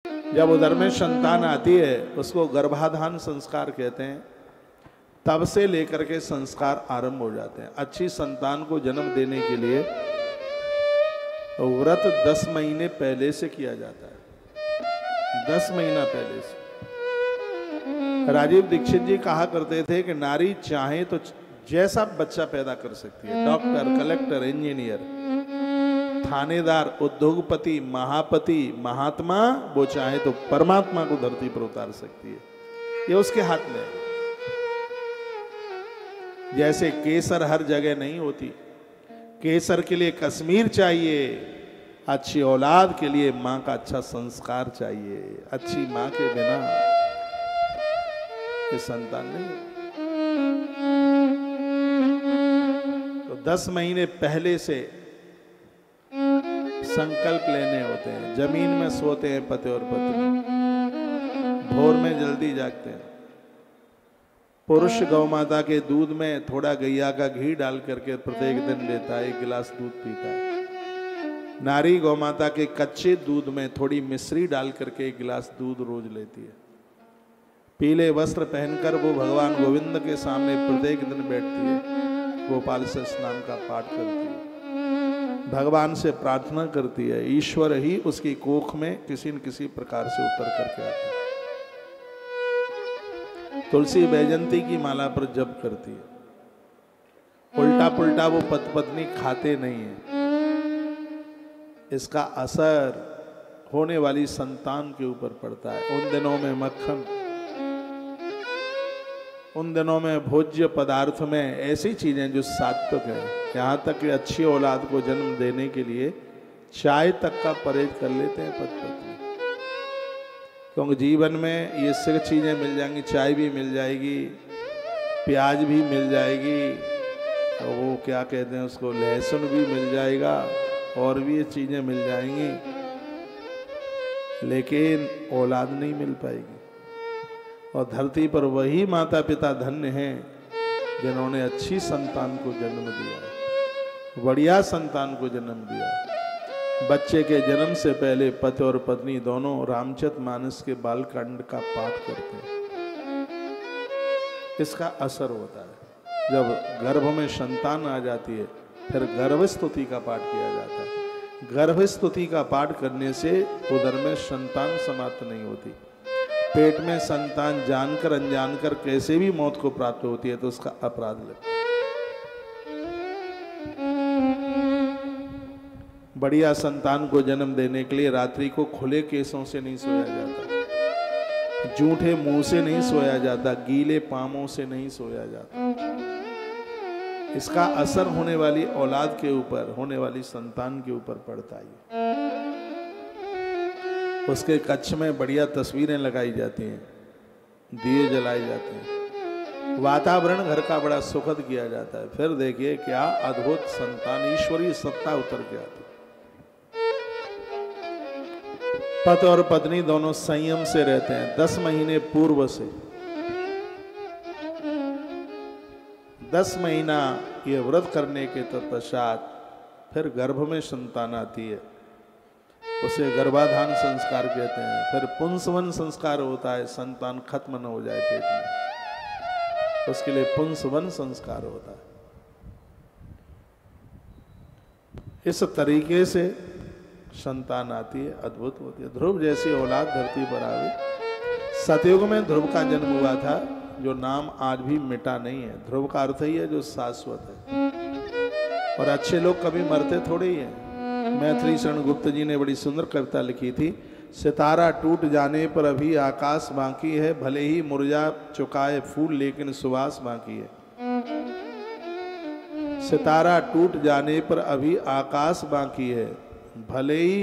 जब उदर में संतान आती है उसको गर्भाधान संस्कार कहते हैं। तब से लेकर के संस्कार आरंभ हो जाते हैं। अच्छी संतान को जन्म देने के लिए व्रत 10 महीने पहले से किया जाता है। 10 महीना पहले से। राजीव दीक्षित जी कहा करते थे कि नारी चाहे तो जैसा बच्चा पैदा कर सकती है, डॉक्टर, कलेक्टर, इंजीनियर, थानेदार, उद्योगपति, महापति, महात्मा, वो चाहे तो परमात्मा को धरती पर उतार सकती है। ये उसके हाथ में है। जैसे केसर हर जगह नहीं होती, केसर के लिए कश्मीर चाहिए, अच्छी औलाद के लिए माँ का अच्छा संस्कार चाहिए। अच्छी माँ के बिना ये संतान नहीं। तो 10 महीने पहले से संकल्प लेने होते हैं। जमीन में सोते हैं पति और पत्नी, भोर में जल्दी जागते हैं। पुरुष गौ माता के दूध में थोड़ा गैया का घी डाल करके प्रत्येक दिन लेता है, 1 गिलास दूध पीता है। नारी गौ माता के कच्चे दूध में थोड़ी मिश्री डाल करके 1 गिलास दूध रोज लेती है। पीले वस्त्र पहनकर वो भगवान गोविंद के सामने प्रत्येक दिन बैठती है, गोपाल से स्नान का पाठ करती है, भगवान से प्रार्थना करती है। ईश्वर ही उसकी कोख में किसी न किसी प्रकार से उतर करके आते हैं। तुलसी बैजंती की माला पर जप करती है। उल्टा पुल्टा वो पत्नी खाते नहीं है। इसका असर होने वाली संतान के ऊपर पड़ता है। उन दिनों में मक्खन, उन दिनों में भोज्य पदार्थ में ऐसी चीजें जो सात्विक है। यहाँ तक कि अच्छी औलाद को जन्म देने के लिए चाय तक का परहेज कर लेते हैं पत्नी, क्योंकि जीवन में ये सिर्फ चीजें मिल जाएंगी। चाय भी मिल जाएगी, प्याज भी मिल जाएगी, और वो क्या कहते हैं उसको, लहसुन भी मिल जाएगा, और भी ये चीजें मिल जाएंगी, लेकिन औलाद नहीं मिल पाएगी। और धरती पर वही माता पिता धन्य हैं जिन्होंने अच्छी संतान को जन्म दिया है, बढ़िया संतान को जन्म दिया है। बच्चे के जन्म से पहले पति और पत्नी दोनों रामचरितमानस के बालकांड का पाठ करते हैं। इसका असर होता है। जब गर्भ में संतान आ जाती है फिर गर्भस्तुति का पाठ किया जाता है। गर्भस्तुति का पाठ करने से उदर में संतान समाप्त नहीं होती। पेट में संतान जानकर अनजानकर कैसे भी मौत को प्राप्त होती है तो उसका अपराध लगता है। बढ़िया संतान को जन्म देने के लिए रात्रि को खुले केसों से नहीं सोया जाता, जूठे मुंह से नहीं सोया जाता, गीले पामों से नहीं सोया जाता। इसका असर होने वाली औलाद के ऊपर, होने वाली संतान के ऊपर पड़ता है। उसके कक्ष में बढ़िया तस्वीरें लगाई जाती हैं, दिए जलाए जाते हैं, वातावरण घर का बड़ा सुखद किया जाता है। फिर देखिए क्या अद्भुत संतान, ईश्वरीय सत्ता उतर के आती है। पति और पत्नी दोनों संयम से रहते हैं 10 महीने पूर्व से। 10 महीना ये व्रत करने के तत्पश्चात फिर गर्भ में संतान आती है, उसे गर्भाधान संस्कार कहते हैं। फिर पुंसवन संस्कार होता है, संतान खत्म न हो जाए पेट में, उसके लिए पुंसवन संस्कार होता है। इस तरीके से संतान आती है, अद्भुत होती है। ध्रुव जैसी औलाद धरती पर आवे। सतयुग में ध्रुव का जन्म हुआ था, जो नाम आज भी मिटा नहीं है। ध्रुव का अर्थ ही है जो शाश्वत है, और अच्छे लोग कभी मरते थोड़े ही हैं। मैथिली शरण गुप्त जी ने बड़ी सुंदर कविता लिखी थी। सितारा टूट जाने पर अभी आकाश बाकी है, भले ही मुरझा चुकाए फूल लेकिन सुवास बाकी है। सितारा टूट जाने पर अभी आकाश बाकी है, भले ही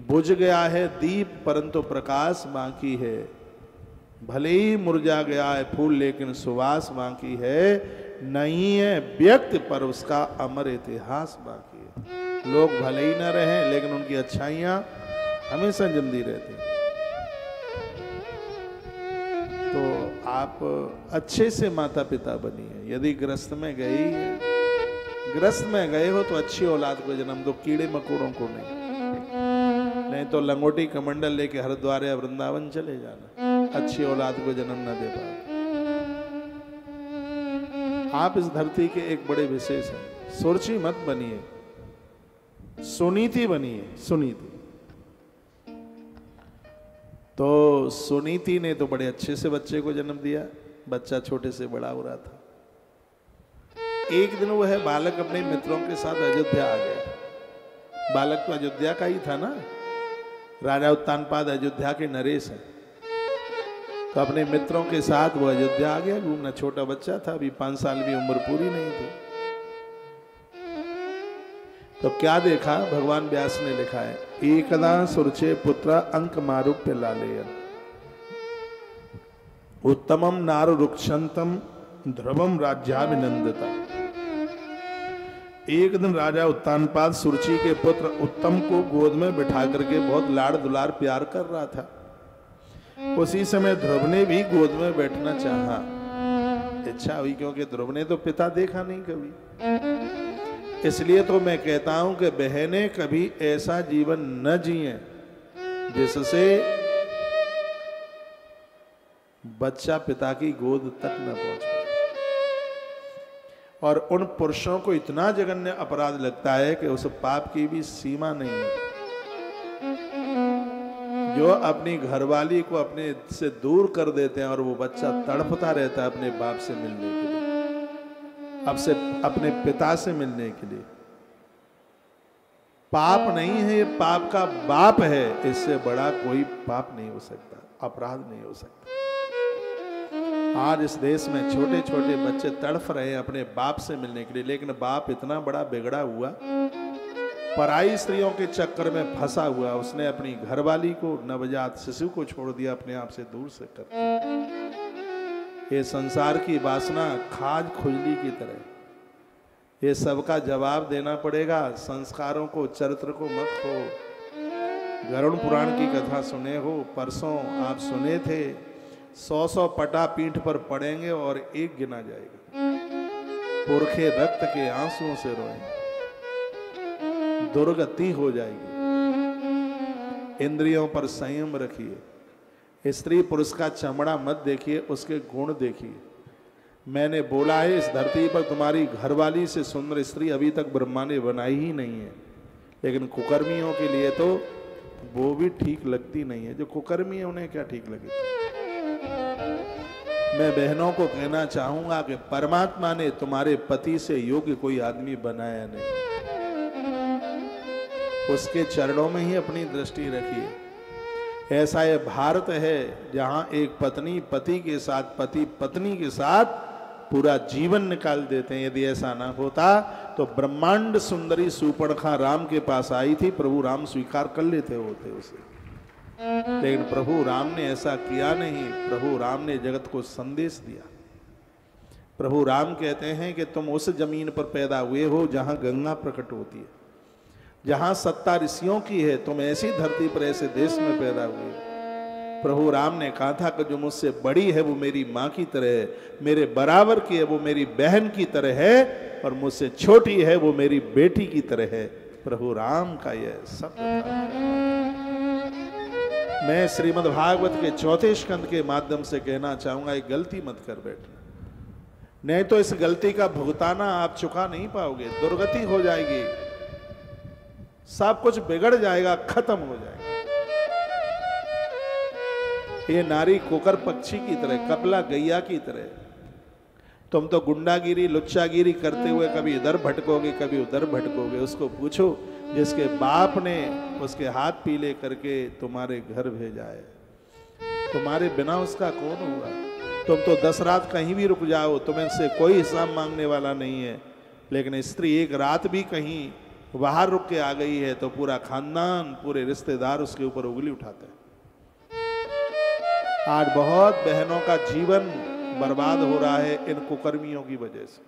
बुझ गया है दीप परंतु प्रकाश बाकी है। भले ही मुरझा गया है फूल लेकिन सुवास बाकी है। नहीं है व्यक्त पर उसका अमर इतिहास बाकी है। लोग भले ही न रहें लेकिन उनकी अच्छाइयाँ हमेशा जिंदी रहती हैं। तो आप अच्छे से माता पिता बनिए। यदि ग्रस्त में गए हो तो अच्छी औलाद को जन्म दो, कीड़े मकोड़ों को नहीं। नहीं तो लंगोटी कमंडल लेके हरिद्वार या वृंदावन चले जाना, अच्छी औलाद को जन्म न दे पाए। आप इस धरती के एक बड़े विशेष हैं। सुरची मत बनिए, सुनीति बनिए। सुनीति तो सुनीति ने तो बड़े अच्छे से बच्चे को जन्म दिया। बच्चा छोटे से बड़ा हो रहा था। एक दिन वह बालक अपने मित्रों के साथ अयोध्या आ गया। बालक तो अयोध्या का ही था ना, राजा उत्तानपाद अयोध्या के नरेश हैं। तो अपने मित्रों के साथ वो अयोध्या आ गया घूमना। छोटा बच्चा था, अभी 5 साल भी उम्र पूरी नहीं थी। तो क्या देखा, भगवान व्यास ने लिखा है, एकदा सुरचे पुत्र अंक मारुप्य लालेयन उत्तमम नार रुक्षंतम ध्रुवम राज्याभिनंदता। एक दिन राजा उत्तानपाद सुरची के पुत्र उत्तम को गोद में बिठा करके बहुत लाड़ दुलार प्यार कर रहा था। उसी समय ध्रुव ने भी गोद में बैठना चाहा। इच्छा हुई, क्योंकि ध्रुव ने तो पिता देखा नहीं कभी। इसलिए तो मैं कहता हूं कि बहनें कभी ऐसा जीवन न जिए जिससे बच्चा पिता की गोद तक न पहुंच पाए। और उन पुरुषों को इतना जघन्य अपराध लगता है कि उस पाप की भी सीमा नहीं है, जो अपनी घरवाली को अपने से दूर कर देते हैं और वो बच्चा तड़पता रहता है अपने बाप से मिलने के लिए, अपने पिता से मिलने के लिए। पाप नहीं है, ये पाप का बाप है। इससे बड़ा कोई पाप नहीं हो सकता, अपराध नहीं हो सकता। आज इस देश में छोटे छोटे बच्चे तड़प रहे हैं अपने बाप से मिलने के लिए, लेकिन बाप इतना बड़ा बिगड़ा हुआ, पराई स्त्रियों के चक्कर में फंसा हुआ, उसने अपनी घरवाली को, नवजात शिशु को छोड़ दिया अपने आप से दूर से कर। ये संसार की वासना खाज खुजली की तरह, ये सबका जवाब देना पड़ेगा। संस्कारों को, चरित्र को मत खो। गरुड़ पुराण की कथा सुने हो, परसों आप सुने थे, 100 पटा पीठ पर पड़ेंगे और एक गिना जाएगा। पुरखे रक्त के आंसुओं से रोएंगे, दुर्गति हो जाएगी। इंद्रियों पर संयम रखिए। स्त्री पुरुष का चमड़ा मत देखिए, उसके गुण देखिए। मैंने बोला है, इस धरती पर तुम्हारी घरवाली से सुंदर स्त्री अभी तक ब्रह्मा ने बनाई ही नहीं है। लेकिन कुकर्मियों के लिए तो वो भी ठीक लगती नहीं है। जो कुकर्मी है उन्हें क्या ठीक लगेगी। मैं बहनों को कहना चाहूंगा कि परमात्मा ने तुम्हारे पति से योग्य कोई आदमी बनाया नहीं, उसके चरणों में ही अपनी दृष्टि रखिए। ऐसा ये भारत है जहां एक पत्नी पति के साथ, पति पत्नी के साथ पूरा जीवन निकाल देते हैं। यदि ऐसा ना होता तो ब्रह्मांड सुंदरी सूर्पणखा राम के पास आई थी, प्रभु राम स्वीकार कर लेते होते उसे। लेकिन प्रभु राम ने ऐसा किया नहीं। प्रभु राम ने जगत को संदेश दिया। प्रभु राम कहते हैं कि तुम उस जमीन पर पैदा हुए हो जहां गंगा प्रकट होती है, जहां सत्ता ऋषियों की है। तुम ऐसी धरती पर, ऐसे देश में पैदा हुए। प्रभु राम ने कहा था कि जो मुझसे बड़ी है वो मेरी माँ की तरह है, मेरे बराबर की है वो मेरी बहन की तरह है, और मुझसे छोटी है वो मेरी बेटी की तरह है। प्रभु राम का यह सब मैं श्रीमद् भागवत के 4 स्कंद के माध्यम से कहना चाहूंगा, एक गलती मत कर बैठना, नहीं तो इस गलती का भुगताना आप चुका नहीं पाओगे। दुर्गति हो जाएगी, सब कुछ बिगड़ जाएगा, खत्म हो जाएगा। ये नारी कुकर पक्षी की तरह, कपला गैया की तरह। तुम तो गुंडागिरी, लुच्चागिरी करते हुए कभी इधर भटकोगे, कभी उधर भटकोगे। उसको पूछो जिसके बाप ने उसके हाथ पीले करके तुम्हारे घर भेजा है, तुम्हारे बिना उसका कौन हुआ। तुम तो 10 रात कहीं भी रुक जाओ, तुमसे कोई हिसाब मांगने वाला नहीं है। लेकिन स्त्री एक रात भी कहीं बाहर रुक के आ गई है तो पूरा खानदान, पूरे रिश्तेदार उसके ऊपर उंगली उठाते हैं। आज बहुत बहनों का जीवन बर्बाद हो रहा है इन कुकर्मियों की वजह से,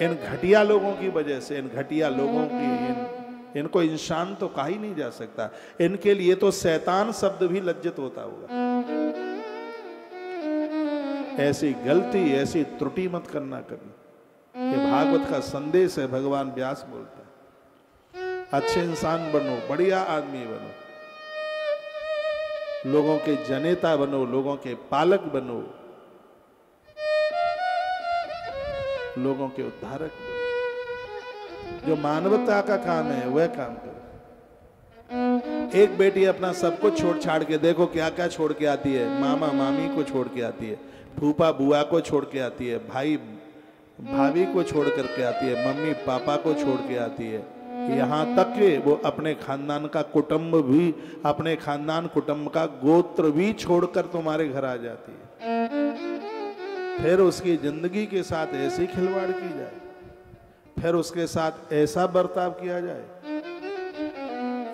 इन घटिया लोगों की वजह से। इन घटिया लोगों की, इनको इंसान तो कहा ही नहीं जा सकता। इनके लिए तो शैतान शब्द भी लज्जित होता होगा। ऐसी गलती, ऐसी त्रुटि मत करना कभी। ये भागवत का संदेश है, भगवान व्यास बोलते हैं। अच्छे इंसान बनो, बढ़िया आदमी बनो, लोगों के जनेता बनो, लोगों के पालक बनो, लोगों के उद्धारक बनो। जो मानवता का काम है वह काम करो। एक बेटी अपना सब कुछ छोड़ छाड़ के, देखो क्या क्या छोड़ के आती है, मामा मामी को छोड़ के आती है, फूफा बुआ को छोड़ के आती है, भाई भाभी को छोड़ करके आती है, मम्मी पापा को छोड़ के आती है, यहाँ तक कि वो अपने खानदान का कुटुंब भी, अपने खानदान कुटुंब का गोत्र भी छोड़कर तुम्हारे घर आ जाती है। फिर उसकी जिंदगी के साथ ऐसी खिलवाड़ की जाए, फिर उसके साथ ऐसा बर्ताव किया जाए,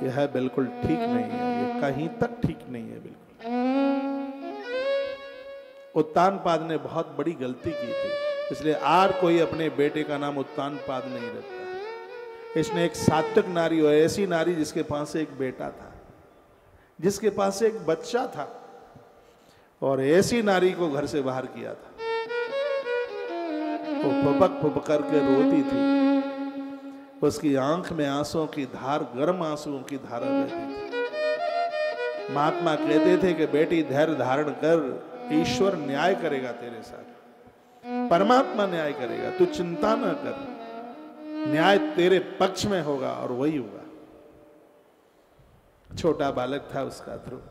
यह बिल्कुल ठीक नहीं है, ये कहीं तक ठीक नहीं है बिल्कुल। उत्तानपाद ने बहुत बड़ी गलती की थी, इसलिए आज कोई अपने बेटे का नाम उत्तानपाद नहीं रखता। इसने एक सात्विक नारी, और ऐसी नारी जिसके पास एक बेटा था, जिसके पास एक बच्चा था, और ऐसी नारी को घर से बाहर किया था। वो फुपक फुपक करके रोती थी, उसकी आंख में आंसुओं की धार, गर्म आंसुओं की धारा बहती थी। महात्मा कहते थे कि बेटी धैर्य धारण कर, ईश्वर न्याय करेगा तेरे साथ, परमात्मा न्याय करेगा, तू चिंता न कर, न्याय तेरे पक्ष में होगा और वही हुआ। छोटा बालक था उसका ध्रुव।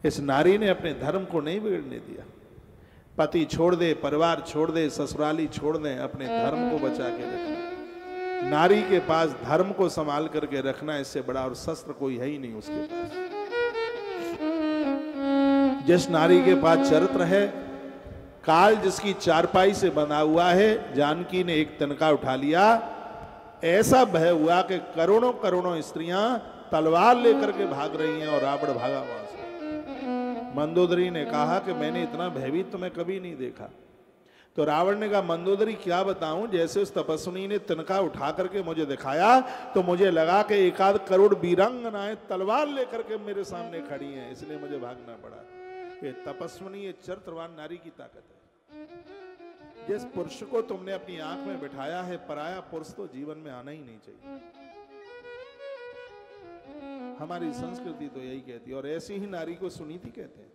इस नारी ने अपने धर्म को नहीं बिगड़ने दिया। पति छोड़ दे, परिवार छोड़ दे, ससुराली छोड़ दे, अपने धर्म को बचा के रखना। नारी के पास धर्म को संभाल करके रखना इससे बड़ा और शस्त्र कोई है ही नहीं उसके पास। जिस नारी के पास चरित्र है, काल जिसकी चारपाई से बंधा हुआ है, जानकी ने एक तिनका उठा लिया, ऐसा भय हुआ कि करोड़ों करोड़ों स्त्रियां तलवार लेकर के भाग रही हैं और रावण भागा वहां से। मंदोदरी ने कहा कि मैंने इतना भयभीत तुम्हें कभी नहीं देखा। तो रावण ने कहा, मंदोदरी क्या बताऊं, जैसे उस तपस्विनी ने तिनका उठा करके मुझे दिखाया तो मुझे लगा कि 1 करोड़ वीरांगनाएं तलवार लेकर के मेरे सामने खड़ी हैं, इसलिए मुझे भागना पड़ा। ये तपस्विनी, ये चरित्रवान नारी की ताकत है। जिस पुरुष को तुमने अपनी आंख में बिठाया है, पराया पुरुष तो जीवन में आना ही नहीं चाहिए। हमारी संस्कृति तो यही कहती है, और ऐसी ही नारी को सुनीति कहते हैं।